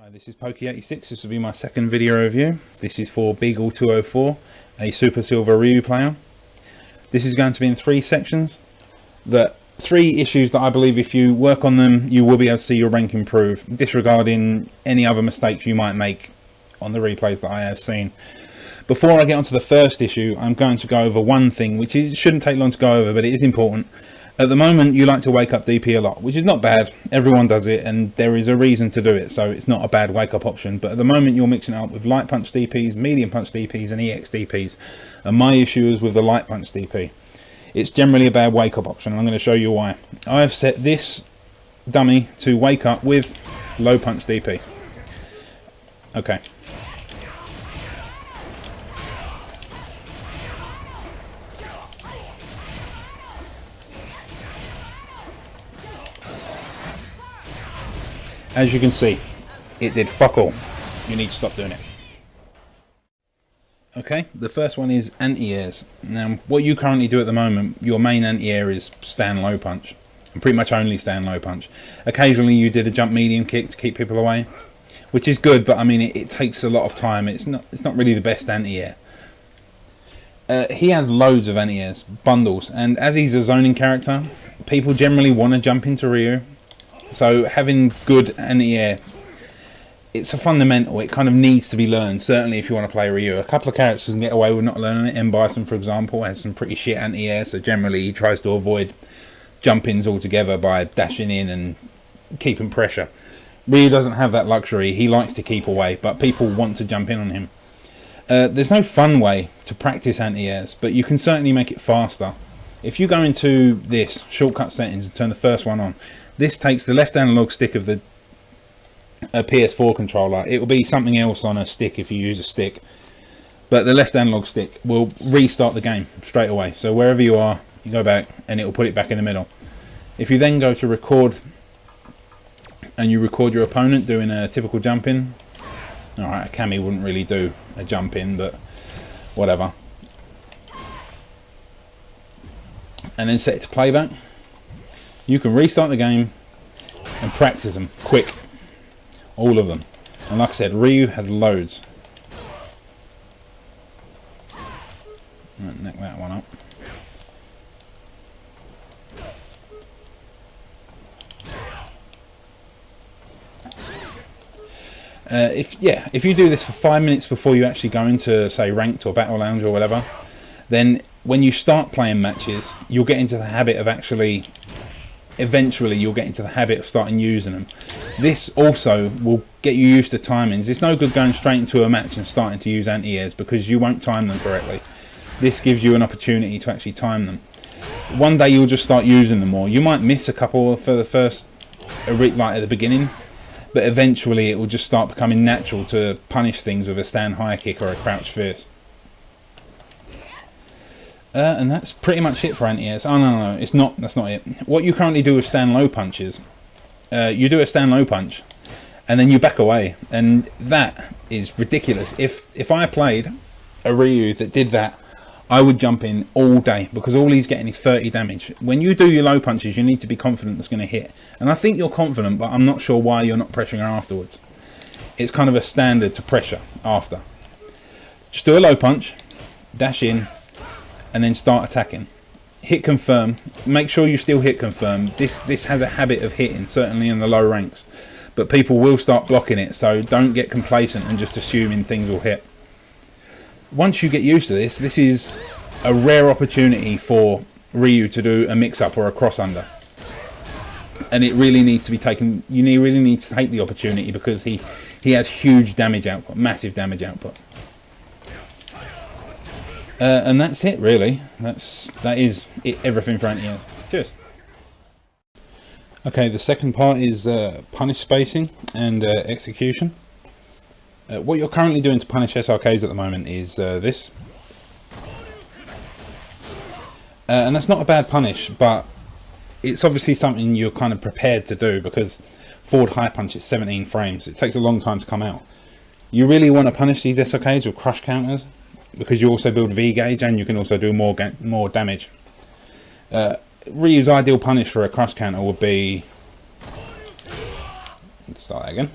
Hi, this is Pokey86. This will be my second video review. This is for Beagle204, a Super Silver Ryu player. This is going to be in three sections. The three issues that I believe if you work on them, you will be able to see your rank improve, disregarding any other mistakes you might make on the replays that I have seen. Before I get onto the first issue, I'm going to go over one thing, which shouldn't take long to go over, but it is important. At the moment, you like to wake up DP a lot, which is not bad. Everyone does it, and there is a reason to do it, so it's not a bad wake-up option. But at the moment, you're mixing it up with light punch DPs, medium punch DPs, and EX DPs. And my issue is with the light punch DP. It's generally a bad wake-up option, and I'm going to show you why. I have set this dummy to wake up with low punch DP. Okay. As you can see, it did fuck all. You need to stop doing it. Okay, the first one is anti-airs. Now, what you currently do at the moment, your main anti-air is stand low punch. And pretty much only stand low punch. Occasionally you did a jump medium kick to keep people away, which is good, but I mean it takes a lot of time. It's not really the best anti-air. He has loads of anti-airs, bundles, and as he's a zoning character, people generally want to jump into Ryu. So having good anti-air, it's a fundamental. It kind of needs to be learned, certainly if you want to play Ryu. A couple of characters can get away with not learning it. M. Bison, for example, has some pretty shit anti-air, so generally he tries to avoid jump-ins altogether by dashing in and keeping pressure. Ryu doesn't have that luxury. He likes to keep away, but people want to jump in on him. There's no fun way to practice anti-airs, but you can certainly make it faster. If you go into this, shortcut settings, and turn the first one on, this takes the left analog stick of the PS4 controller. It will be something else on a stick if you use a stick, but the left analog stick will restart the game straight away. So wherever you are, you go back and it will put it back in the middle. If you then go to record and you record your opponent doing a typical jump in, alright, a Kami wouldn't really do a jump in, but whatever, and then set it to playback, you can restart the game and practice them quick, all of them. And like I said, Ryu has loads. Right, neck that one up. If you do this for 5 minutes before you actually go into, say, ranked or battle lounge or whatever, then when you start playing matches, you'll get into the habit of eventually you'll get into the habit of starting using them. This also will get you used to timings. It's no good going straight into a match and starting to use anti-airs because you won't time them correctly. This gives you an opportunity to actually time them. One day you'll just start using them more. You might miss a couple for the first, like at the beginning, but eventually it will just start becoming natural to punish things with a stand high kick or a crouch fierce. And that's pretty much it for anti-airs. Oh no, it's not. That's not it. What you currently do with stand low punches, you do a stand low punch, and then you back away, and that is ridiculous. If I played a Ryu that did that, I would jump in all day because all he's getting is 30 damage. When you do your low punches, you need to be confident that's going to hit, and I think you're confident, but I'm not sure why you're not pressuring afterwards. It's kind of a standard to pressure after. Just do a low punch, dash in, and then start attacking. Hit confirm. Make sure you still hit confirm. This has a habit of hitting, certainly in the low ranks, but people will start blocking it, so don't get complacent and just assuming things will hit. Once you get used to this, this is a rare opportunity for Ryu to do a mix-up or a cross-under, and it really needs to be taken. You really need to take the opportunity because he has huge damage output, massive damage output. And that's it really. That is it, everything for anti-airs. Cheers. Okay, the second part is punish spacing and execution. What you're currently doing to punish SRKs at the moment is this. And that's not a bad punish, but it's obviously something you're kind of prepared to do because forward high punch is 17 frames. It takes a long time to come out. You really want to punish these SRKs with crush counters, because you also build V gauge and you can also do more damage. Ryu's ideal punish for a crush counter would be, let's start that again.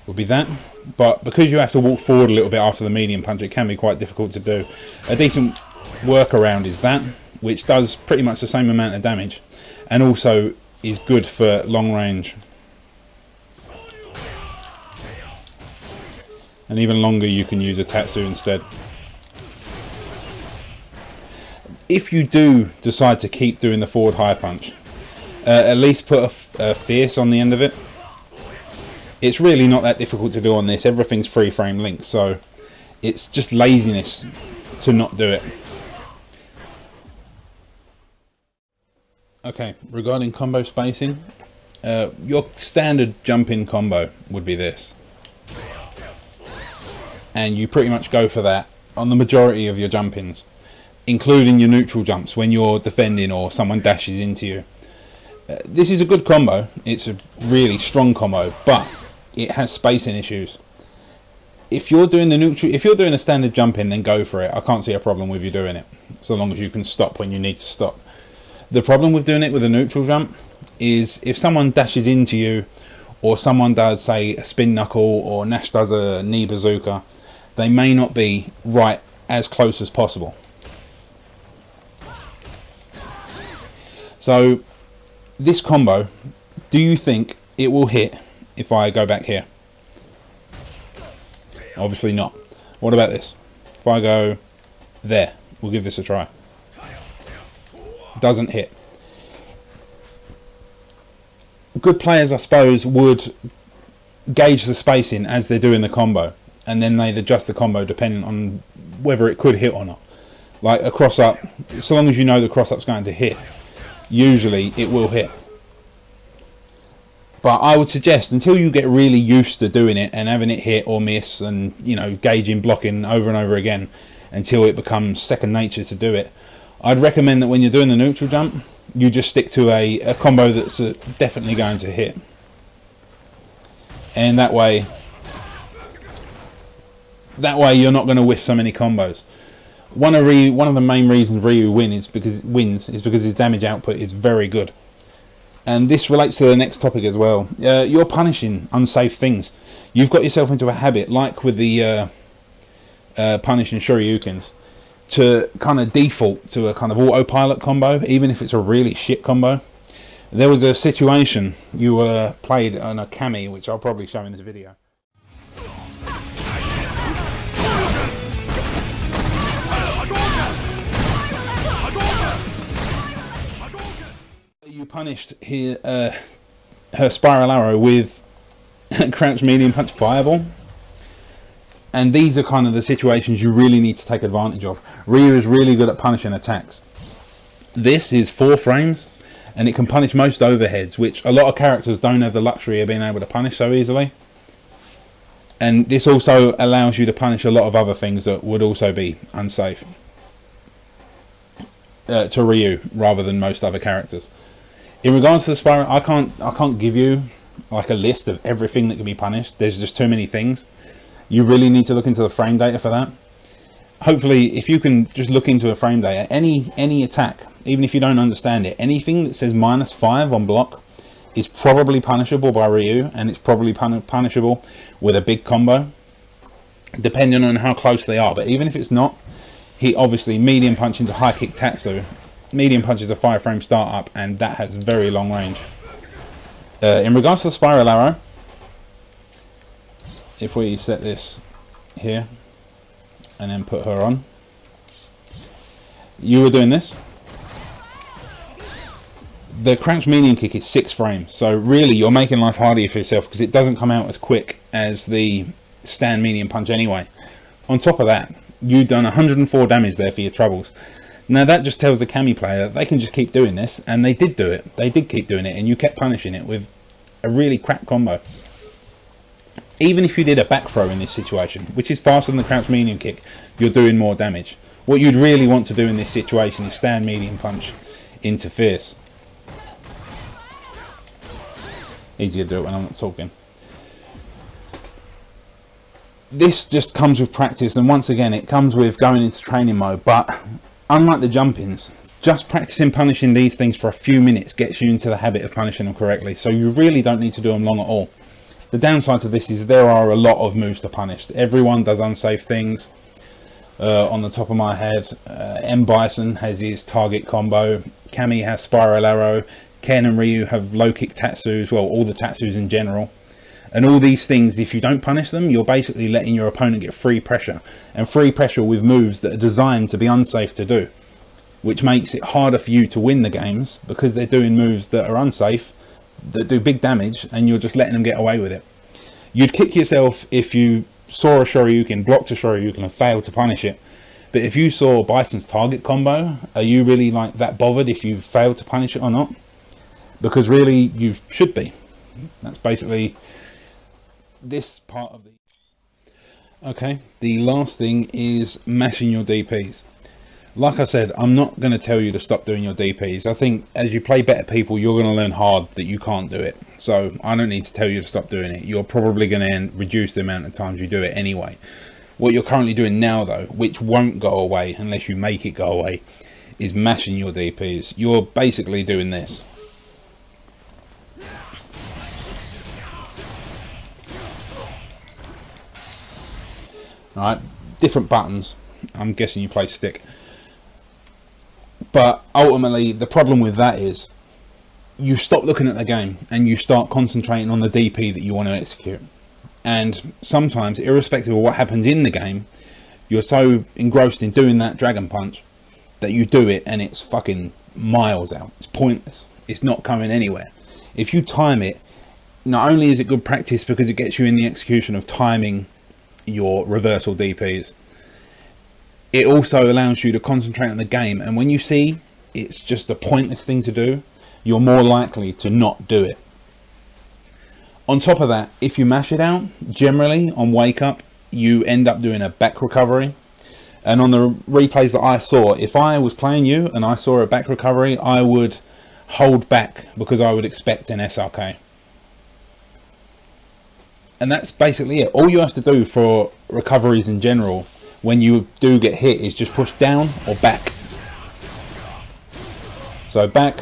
would be that. But because you have to walk forward a little bit after the medium punch, it can be quite difficult to do. A decent workaround is that, which does pretty much the same amount of damage and also is good for long range. And even longer you can use a Tatsu instead. If you do decide to keep doing the forward high punch, at least put a fierce on the end of it. It's really not that difficult to do on this. Everything's free frame linked, so it's just laziness to not do it. Okay, regarding combo spacing, your standard jump in combo would be this. And you pretty much go for that on the majority of your jump-ins, including your neutral jumps when you're defending or someone dashes into you. This is a good combo. It's a really strong combo, but it has spacing issues. If you're doing a standard jump-in, then go for it. I can't see a problem with you doing it, so long as you can stop when you need to stop. The problem with doing it with a neutral jump is if someone dashes into you, or someone does, say, a spin knuckle, or Nash does a knee bazooka, they may not be right as close as possible. So this combo, do you think it will hit if I go back here? Obviously not. What about this? If I go there, we'll give this a try. Doesn't hit. Good players, I suppose, would gauge the spacing as they're doing the combo, and then they'd adjust the combo depending on whether it could hit or not. Like a cross up, so long as you know the cross up's going to hit, usually it will hit. But I would suggest, until you get really used to doing it and having it hit or miss, and gauging, blocking over and over again until it becomes second nature to do it, I'd recommend that when you're doing the neutral jump, you just stick to a combo that's definitely going to hit. And that way you're not going to whiff so many combos. One of the main reasons Ryu wins is because his damage output is very good. And this relates to the next topic as well. You're punishing unsafe things. You've got yourself into a habit, like with the punishing Shoryukens, to kind of default to a kind of autopilot combo, even if it's a really shit combo. There was a situation you played on a Kami, which I'll probably show in this video. You punished her spiral arrow with crouch medium punch fireball, and these are kind of the situations you really need to take advantage of. Ryu is really good at punishing attacks. This is 4 frames and it can punish most overheads, which a lot of characters don't have the luxury of being able to punish so easily. And this also allows you to punish a lot of other things that would also be unsafe to Ryu rather than most other characters. In regards to the spiral, I can't give you like a list of everything that can be punished. There's just too many things. You really need to look into the frame data for that. Hopefully, if you can just look into a frame data, any attack, even if you don't understand it, anything that says -5 on block is probably punishable by Ryu, and it's probably punishable with a big combo, depending on how close they are. But even if it's not, he obviously medium punch into high kick Tatsu. Medium punch is a 5-frame startup, and that has very long range. In regards to the spiral arrow, if we set this here and then put her on, you were doing this. The crouch medium kick is 6 frames, so really you're making life harder for yourself because it doesn't come out as quick as the stand medium punch anyway. On top of that, you've done 104 damage there for your troubles. Now that just tells the Kami player that they can just keep doing this, and they did do it. They did keep doing it, and you kept punishing it with a really crap combo. Even if you did a back throw in this situation, which is faster than the crouch medium kick, you're doing more damage. What you'd really want to do in this situation is stand medium punch into fierce. Easier to do it when I'm not talking. This just comes with practice, and once again it comes with going into training mode. But unlike the jump-ins, just practicing punishing these things for a few minutes gets you into the habit of punishing them correctly, so you really don't need to do them long at all. The downside to this is there are a lot of moves to punish. Everyone does unsafe things. On the top of my head, M. Bison has his target combo, Kami has spiral arrow, Ken and Ryu have low kick tatsus, well, all the tatsus in general. And all these things, if you don't punish them, you're basically letting your opponent get free pressure. And free pressure with moves that are designed to be unsafe to do, which makes it harder for you to win the games because they're doing moves that are unsafe, that do big damage, and you're just letting them get away with it. You'd kick yourself if you saw a Shoryuken, blocked a Shoryuken and failed to punish it. But if you saw Bison's target combo, are you really like that bothered if you failed to punish it or not? Because really you should be. That's basically this part of the... Okay, the last thing is mashing your DPs. Like I said, I'm not going to tell you to stop doing your DPs. I think as you play better people, you're going to learn hard that you can't do it. So I don't need to tell you to stop doing it. You're probably going to reduce the amount of times you do it anyway. What you're currently doing now though, which won't go away unless you make it go away, is mashing your DPs. You're basically doing this. Alright, different buttons. I'm guessing you play stick. But ultimately the problem with that is you stop looking at the game and you start concentrating on the DP that you want to execute. And sometimes, irrespective of what happens in the game, you're so engrossed in doing that dragon punch that you do it and it's fucking miles out. It's pointless. It's not coming anywhere. If you time it, not only is it good practice because it gets you in the execution of timing your reversal DPs, it also allows you to concentrate on the game, and when you see it's just a pointless thing to do, you're more likely to not do it. On top of that, if you mash it out, generally on wake up you end up doing a back recovery. And on the replays that I saw, if I was playing you and I saw a back recovery, I would hold back because I would expect an SRK. And that's basically it. All you have to do for recoveries in general when you do get hit is just push down or back. So back,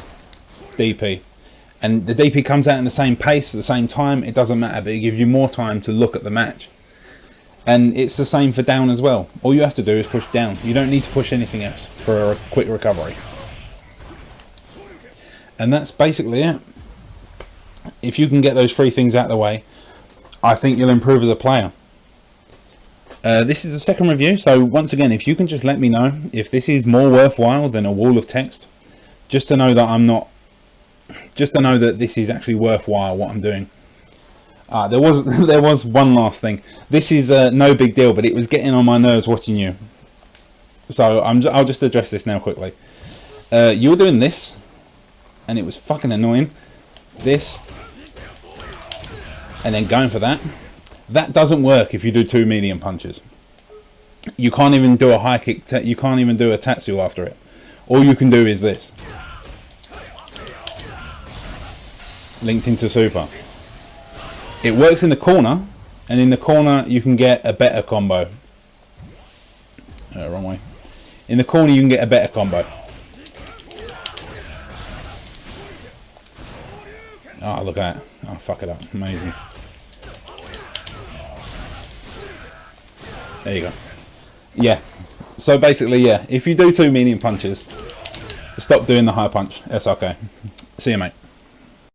DP. And the DP comes out in the same pace at the same time, it doesn't matter, but it gives you more time to look at the match. And it's the same for down as well. All you have to do is push down. You don't need to push anything else for a quick recovery. And that's basically it. If you can get those three things out of the way, I think you'll improve as a player. This is the second review, so once again, if you can just let me know if this is more worthwhile than a wall of text, just to know that I'm not, just to know that this is actually worthwhile what I'm doing. There was one last thing. This is no big deal, but it was getting on my nerves watching you. So I'll just address this now quickly. You were doing this, and it was fucking annoying. This, and then going for that. That doesn't work if you do two medium punches. You can't even do a high kick. You can't even do a tatsu after it. All you can do is this. Linked into super. It works in the corner, and in the corner you can get a better combo. Wrong way. In the corner you can get a better combo. Oh, look at that. Oh, fuck it up. Amazing. There you go. Yeah. So basically, yeah. If you do two medium punches, stop doing the high punch. SRK. See you, mate.